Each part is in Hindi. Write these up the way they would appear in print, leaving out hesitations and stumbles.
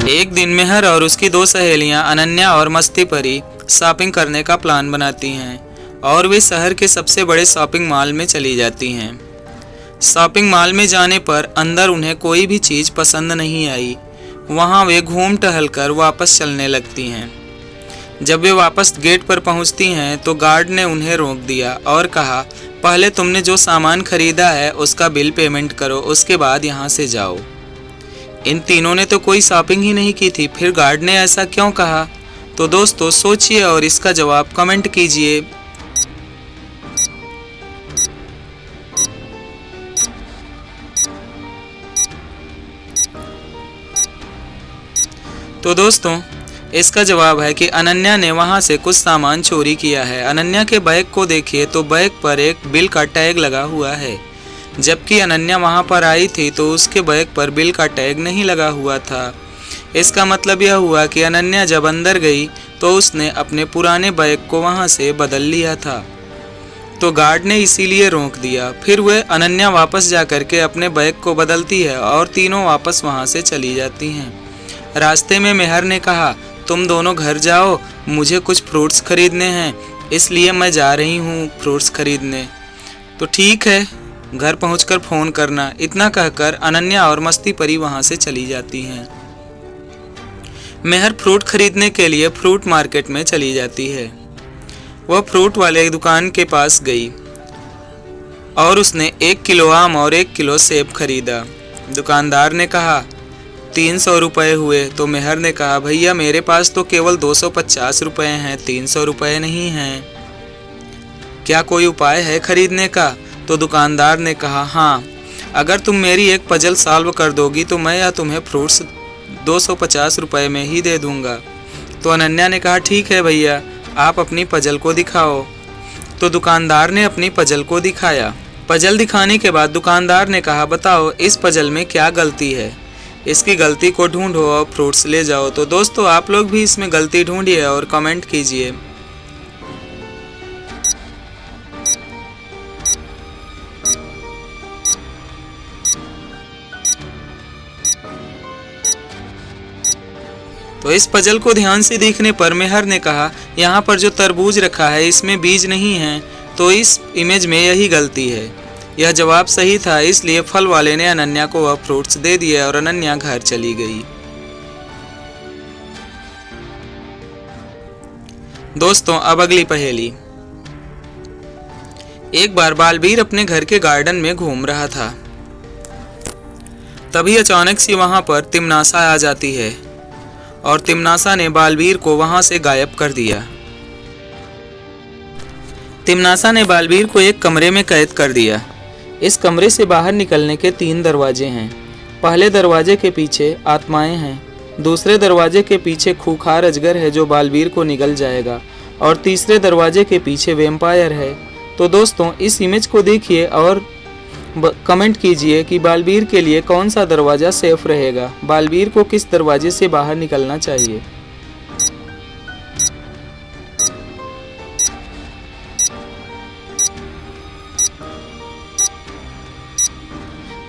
एक दिन मेहर और उसकी दो सहेलियां अनन्या और मस्ती परी शॉपिंग करने का प्लान बनाती हैं और वे शहर के सबसे बड़े शॉपिंग मॉल में चली जाती हैं। शॉपिंग मॉल में जाने पर अंदर उन्हें कोई भी चीज़ पसंद नहीं आई। वहां वे घूम टहल कर वापस चलने लगती हैं। जब वे वापस गेट पर पहुंचती हैं तो गार्ड ने उन्हें रोक दिया और कहा, पहले तुमने जो सामान खरीदा है उसका बिल पेमेंट करो, उसके बाद यहाँ से जाओ। इन तीनों ने तो कोई शॉपिंग ही नहीं की थी, फिर गार्ड ने ऐसा क्यों कहा? तो दोस्तों सोचिए और इसका जवाब कमेंट कीजिए। तो दोस्तों इसका जवाब है कि अनन्या ने वहां से कुछ सामान चोरी किया है। अनन्या के बैग को देखिए तो बैग पर एक बिल का टैग लगा हुआ है, जबकि अनन्या वहां पर आई थी तो उसके बैग पर बिल का टैग नहीं लगा हुआ था। इसका मतलब यह हुआ कि अनन्या जब अंदर गई तो उसने अपने पुराने बैग को वहां से बदल लिया था, तो गार्ड ने इसीलिए रोक दिया। फिर वह अनन्या वापस जाकर के अपने बैग को बदलती है और तीनों वापस वहां से चली जाती हैं। रास्ते में मेहर ने कहा, तुम दोनों घर जाओ, मुझे कुछ फ्रूट्स खरीदने हैं, इसलिए मैं जा रही हूँ फ्रूट्स खरीदने। तो ठीक है, घर पहुंचकर फ़ोन करना। इतना कहकर अनन्या और मस्ती परी वहां से चली जाती हैं। मेहर फ्रूट खरीदने के लिए फ्रूट मार्केट में चली जाती है। वह फ्रूट वाले दुकान के पास गई और उसने 1 किलो आम और 1 किलो सेब खरीदा। दुकानदार ने कहा 300 रुपये हुए। तो मेहर ने कहा, भैया मेरे पास तो केवल 250 रुपये हैं, 300 रुपये नहीं हैं, क्या कोई उपाय है खरीदने का? तो दुकानदार ने कहा, हाँ, अगर तुम मेरी एक पजल सॉल्व कर दोगी तो मैं या तुम्हें फ्रूट्स 250 रुपये में ही दे दूंगा। तो अनन्या ने कहा, ठीक है भैया, आप अपनी पजल को दिखाओ। तो दुकानदार ने अपनी पजल को दिखाया। पजल दिखाने के बाद दुकानदार ने कहा, बताओ इस पजल में क्या गलती है, इसकी गलती को ढूंढो और फ्रूट्स ले जाओ। तो दोस्तों आप लोग भी इसमें गलती ढूंढिए और कमेंट कीजिए। तो इस पजल को ध्यान से देखने पर मेहर ने कहा, यहाँ पर जो तरबूज रखा है इसमें बीज नहीं है, तो इस इमेज में यही गलती है। यह जवाब सही था, इसलिए फल वाले ने अनन्या को वह फ्रूट्स दे दिए और अनन्या घर चली गई। दोस्तों अब अगली पहेली। एक बार बालवीर अपने घर के गार्डन में घूम रहा था। तभी अचानक से वहां पर तिमनासा आ जाती है और तिमनासा ने बालवीर को वहां से गायब कर दिया। तिमनासा ने बालवीर को एक कमरे में कैद कर दिया। इस कमरे से बाहर निकलने के 3 दरवाजे हैं। पहले दरवाजे के पीछे आत्माएं हैं, दूसरे दरवाजे के पीछे खूंखार अजगर है जो बालवीर को निगल जाएगा, और तीसरे दरवाजे के पीछे वैम्पायर है। तो दोस्तों इस इमेज को देखिए और कमेंट कीजिए कि बालवीर के लिए कौन सा दरवाज़ा सेफ रहेगा, बालवीर को किस दरवाजे से बाहर निकलना चाहिए।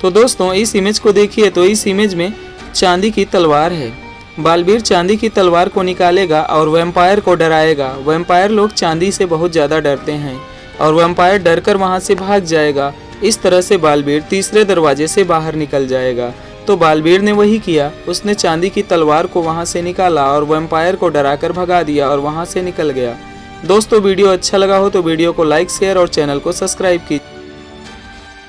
तो दोस्तों इस इमेज को देखिए तो इस इमेज में चांदी की तलवार है। बालवीर चांदी की तलवार को निकालेगा और वैम्पायर को डराएगा। वैम्पायर लोग चांदी से बहुत ज़्यादा डरते हैं और वैम्पायर डरकर वहां से भाग जाएगा। इस तरह से बालवीर तीसरे दरवाजे से बाहर निकल जाएगा। तो बालवीर ने वही किया, उसने चांदी की तलवार को वहां से निकाला और वैम्पायर को डराकर भगा दिया और वहां से निकल गया। दोस्तों वीडियो अच्छा लगा हो तो वीडियो को लाइक, शेयर और चैनल को सब्सक्राइब कीजिए।